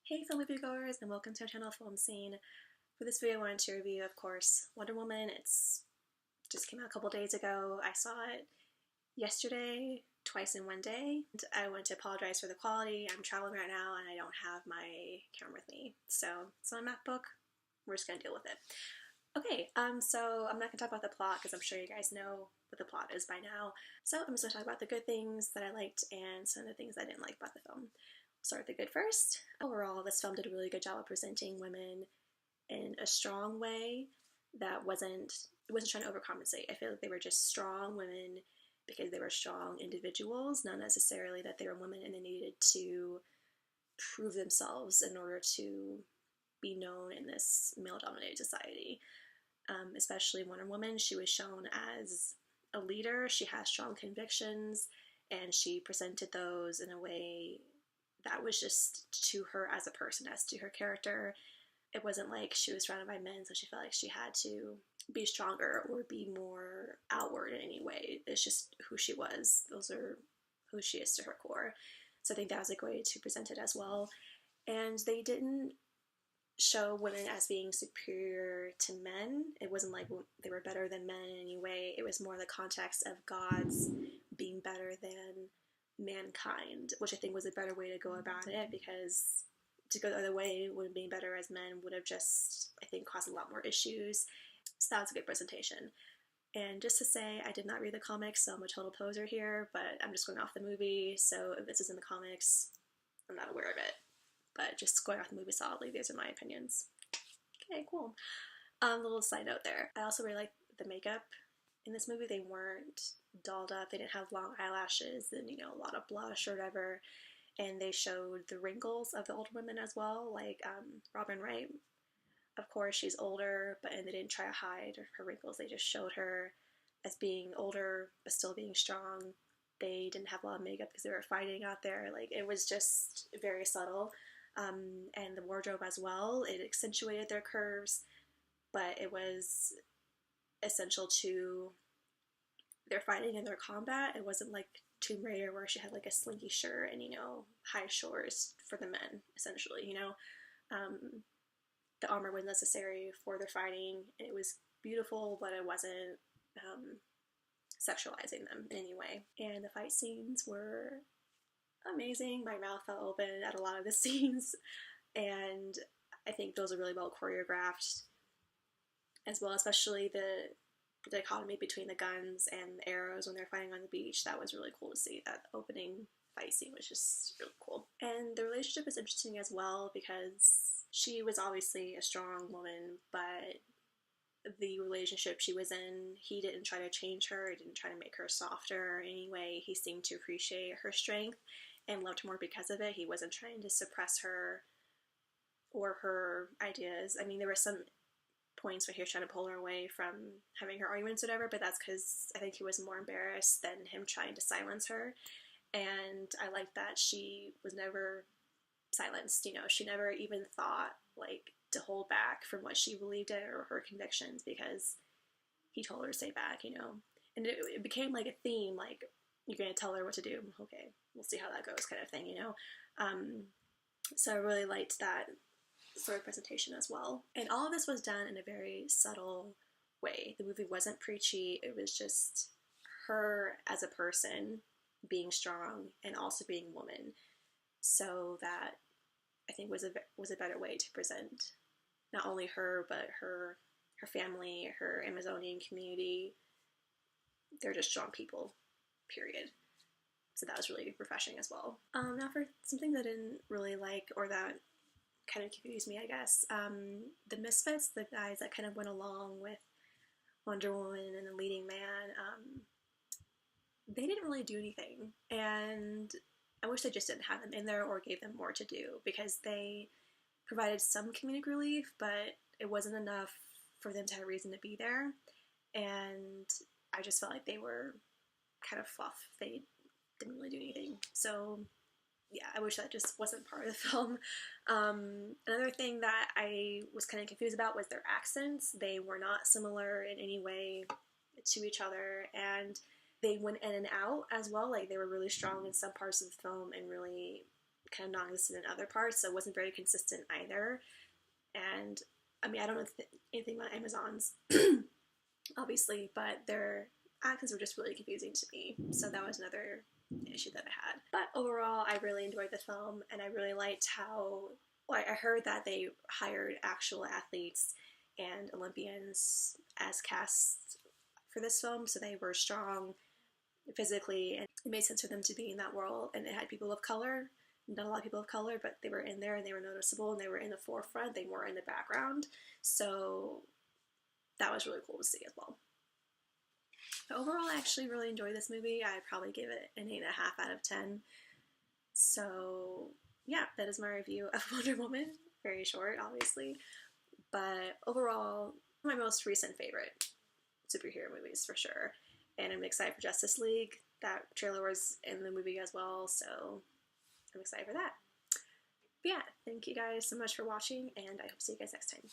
Hey film moviegoers, and welcome to our channel Film Scene. For this video I wanted to review, of course, Wonder Woman. It's just came out a couple days ago. I saw it yesterday, twice in one day. And I want to apologize for the quality. I'm traveling right now and I don't have my camera with me. So it's on my MacBook. We're just gonna deal with it. Okay, so I'm not gonna talk about the plot because I'm sure you guys know what the plot is by now. So I'm just gonna talk about the good things that I liked and some of the things I didn't like about the film. Start with the good first. Overall, this film did a really good job of presenting women in a strong way that wasn't trying to overcompensate. I feel like they were just strong women because they were strong individuals, not necessarily that they were women and they needed to prove themselves in order to be known in this male-dominated society. Especially Wonder Woman, she was shown as a leader. She has strong convictions and she presented those in a way that was just to her as a person, as to her character. It wasn't like she was surrounded by men, so she felt like she had to be stronger or be more outward in any way. It's just who she was. Those are who she is to her core. So I think that was a good way to present it as well. And they didn't show women as being superior to men. It wasn't like they were better than men in any way. It was more the context of gods being better than mankind, which I think was a better way to go about it, because to go the other way, women being better as men would have just, I think, caused a lot more issues. So that was a good presentation. And just to say, I did not read the comics, so I'm a total poser here, but I'm just going off the movie, so if this is in the comics, I'm not aware of it. But just going off the movie solidly, these are my opinions. Okay, cool. Little side note there. I also really like the makeup in this movie. They weren't dolled up. They didn't have long eyelashes and, you know, a lot of blush or whatever. And they showed the wrinkles of the older women as well, like Robin Wright. Of course, she's older, and they didn't try to hide her wrinkles. They just showed her as being older, but still being strong. They didn't have a lot of makeup because they were fighting out there. Like, it was just very subtle. And the wardrobe as well, it accentuated their curves, but it was essential to their fighting and their combat. It wasn't like Tomb Raider where she had like a slinky shirt and, you know, high shorts for the men, essentially, you know. The armor was necessary for their fighting. It was beautiful, but it wasn't sexualizing them in any way. And the fight scenes were amazing. My mouth fell open at a lot of the scenes, and I think those are really well choreographed as well, especially the dichotomy between the guns and the arrows when they're fighting on the beach. That was really cool to see. That opening fight scene was just really cool. And the relationship is interesting as well because she was obviously a strong woman, but the relationship she was in, he didn't try to change her. He didn't try to make her softer in any way. He seemed to appreciate her strength and loved her more because of it. He wasn't trying to suppress her or her ideas. I mean, there were some points where he was trying to pull her away from having her arguments or whatever, but that's because I think he was more embarrassed than him trying to silence her. And I like that she was never silenced, you know. She never even thought like to hold back from what she believed in or her convictions because he told her to stay back, you know. And it became like a theme, like, you're gonna tell her what to do, okay, we'll see how that goes, kind of thing, you know. So I really liked that sort of presentation as well. And all of this was done in a very subtle way. The movie wasn't preachy. It was just her as a person being strong and also being a woman. So that, I think, was a better way to present not only her, but her family, her Amazonian community. They're just strong people, period. So that was really refreshing as well. Now for some things I didn't really like, or that kind of confused me, I guess. The misfits, the guys that kind of went along with Wonder Woman and the leading man, they didn't really do anything. And I wish they just didn't have them in there or gave them more to do, because they provided some comedic relief, but it wasn't enough for them to have a reason to be there. And I just felt like they were kind of fluff. They didn't really do anything. So yeah, I wish that just wasn't part of the film. Another thing that I was kind of confused about was their accents. They were not similar in any way to each other, and they went in and out as well. Like, they were really strong in some parts of the film and really kind of non-existent in other parts, so it wasn't very consistent either. And I mean, I don't know anything about Amazon's, obviously, but their accents were just really confusing to me, so that was another issue that I had. But overall, I really enjoyed the film, and I really liked how, well, I heard that they hired actual athletes and Olympians as cast for this film, so they were strong physically, and it made sense for them to be in that world. And it had people of color, not a lot of people of color, but they were in there and they were noticeable and they were in the forefront, they weren't in the background, so that was really cool to see as well. But overall, I actually really enjoyed this movie. I'd probably give it an 8.5 out of 10. So yeah, that is my review of Wonder Woman. Very short, obviously, but overall, my most recent favorite superhero movies for sure. And I'm excited for Justice League. That trailer was in the movie as well, so I'm excited for that. But yeah, thank you guys so much for watching, and I hope to see you guys next time.